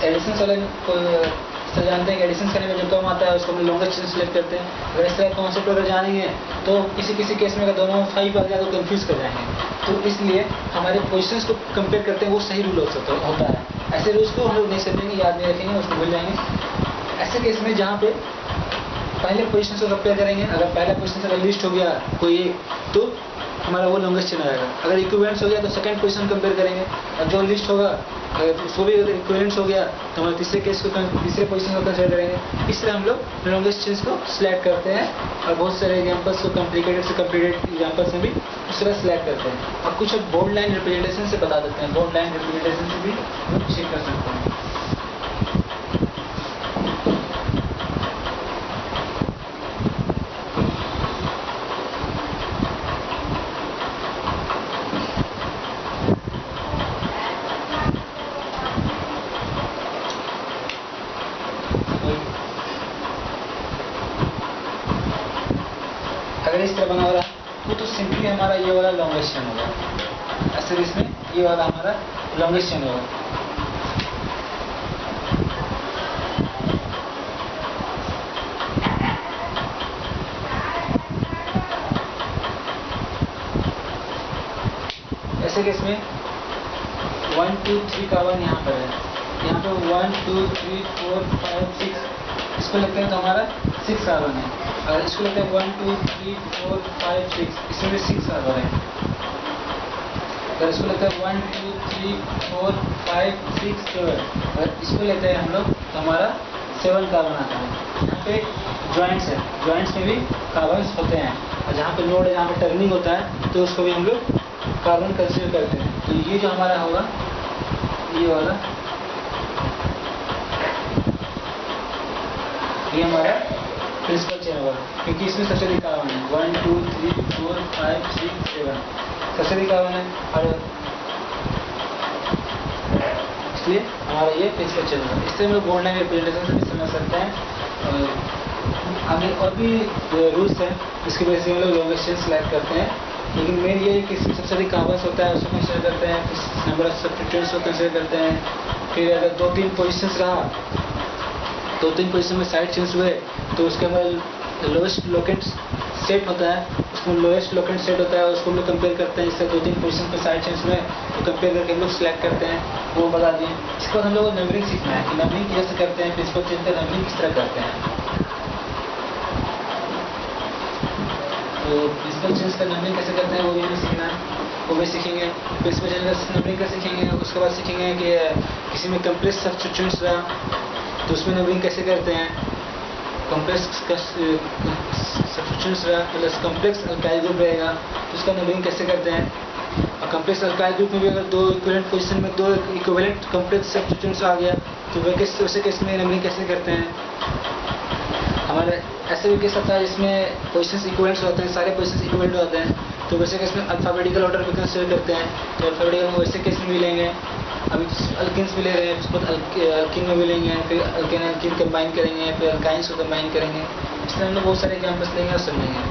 एडिशन वाले को जानते हैं कि एडिशन करने में जो कम आता है उसको हम लॉन्गेस्ट चेन सेलेक्ट करते हैं। अगर इस तरह कॉन्सेप्ट अगर जानेंगे तो किसी केस में अगर दोनों 5 आ जाए तो कंफ्यूज कर जाएंगे। तो इसलिए हमारे पोजीशंस को कंपेयर करते हैं, वो सही रूल होता है। ऐसे रूल्स को हम लोग नहीं समझेंगे, याद नहीं रखेंगे, उसको भूल जाएंगे। ऐसे केस में जहाँ पे पहले पोजीशन को कंपेयर करेंगे, अगर पहला पोजीशन अगर लिस्ट हो गया कोई एक, तो हमारा वो लॉन्गेस्ट चेन आएगा। अगर इक्विवेलेंस हो गया तो सेकंड पोजीशन कंपेयर करेंगे, और जो लिस्ट होगा अगर उसको भी अगर इक्विवेलेंस हो गया तो हमारे तीसरे पोजीशन को कंसिडर करेंगे। इस तरह हम लोग लॉन्गेस्ट चेन्स को सिलेक्ट करते हैं, और बहुत सारे एग्जाम्पल्स को कॉम्प्लिकेटेड से कॉम्प्लिकेटेड एग्जाम्पल्स में भी उस तरह सिलेक्ट करते हैं। और कुछ बोर्ड लाइन रिप्रेजेंटेशन से बता देते हैं, बोर्ड लाइन रिप्रेजेंटेशन से भी हम चेक कर सकते हैं। अगर इस तरह बना हो रहा है वो तो सिंपली हमारा ये वाला लॉन्गेस्ट चेन होगा। ऐसे इसमें ये वाला हमारा लॉन्गेस्ट चेन होगा। ऐसे केस में 1 2 3 कार्बन यहाँ पर है, यहाँ पे 1 2 3 4 5 6, इसको लगता है तो हमारा 6 कार्बन है। और इसको लगता है 1 2 3 4 5 6, इसमें भी 6 कार्बन है। अगर इसको लगता है 1 2 3 4 5 6 7, अगर इसको लेते हैं हम लोग तो हमारा 7 कार्बन आता है। यहाँ पे जॉइंट्स है, जॉइंट्स में भी कार्बन होते हैं, और जहाँ पे नोड है, जहाँ पे टर्निंग होता है, तो उसको भी हम लोग कार्बन कंसीडर करते हैं। तो ये जो हमारा होगा ये वाला, ये हमारा प्रिंसिपल चेन होगा, क्योंकि इसमें सबसे अधिक कार्बन है। 1 2 3 4 5 6 7 सबसे अधिक कार्बन है, और इसलिए हमारा ये प्रिंसिपल चेन होगा। इससे हम लोग बॉन्ड लाइन रिप्रेजेंटेशन से भी समझ सकते हैं। और आगे और भी रूल्स हैं जिसकी वजह से हम लोग लॉन्गेस्ट चेन सेलेक्ट करते हैं, लेकिन मेन ये है कि इसमें सबसे अधिक कार्बन होता है उसको कंसिडर करते हैं, फिर नंबर ऑफ सब्स्टिट्यूएंट्स को कंसिडर करते हैं। फिर अगर 2-3 पोजीशंस रहा, 2-3 पोजीशन में साइड चेंज हुए, तो उसके अंदर लोएस्ट लोकेंट सेट होता है, उसमें लोएस्ट लोकेंट सेट होता है, उसको हम लोग कंपेयर करते हैं। इससे 2-3 पोजीशन पर साइड चेंज हुए तो कंपेयर करके हम लोग सिलेक्ट करते हैं, वो बता दिए। इसके बाद हम लोग को नंबरिंग सीखना है कि नंबरिंग कैसे करते हैं, प्रिंसिपल चेन का नंबरिंग किस तरह करते हैं। तो प्रिंसिपल चेंज का नंबरिंग कैसे करते हैं वो भी हमें सीखना है, वो भी सीखेंगे। प्रिंसिपल चेंज का नंबरिंग का सीखेंगे, उसके बाद सीखेंगे कि किसी में कम्प्लेक्स सब्स्टिट्यूएंट्स रहा तो उसमें नंबरिंग कैसे करते हैं। कम्प्लेक्स सब्स्टिट्यूएंट्स रहा प्लस कम्प्लेक्स अल्काइल ग्रुप रहेगा तो उसका नंबरिंग कैसे करते हैं। और कम्प्लेक्स अल्काइल ग्रुप में भी अगर 2 इक्विवेलेंट पोजीशन में 2 इक्विवेलेंट कम्प्लेक्स सब्स्टिट्यूएंट्स आ गया तो वैसे केस में नंबरिंग कैसे करते हैं। हमारे ऐसे भी केस होता है जिसमें पोजीशंस इक्विवेलेंट्स होते हैं, सारे पोजीशंस इक्विवेलेंट होते हैं, तो वैसे केस में अल्फाबेटिकल ऑर्डर में कंसीडर करते हैं। तो अल्फाबेटिकल में वैसे केस में भी लेंगे, अभी अल्किन्स भी ले रहे हैं, उसके बाद अल्किन में भी लेंगे, फिर अल्किन कंबाइन करेंगे, फिर अल्काइंस को कंबाइन करेंगे। इसलिए हम लोग बहुत सारे एग्जाम्पल्स लेंगे और समझेंगे।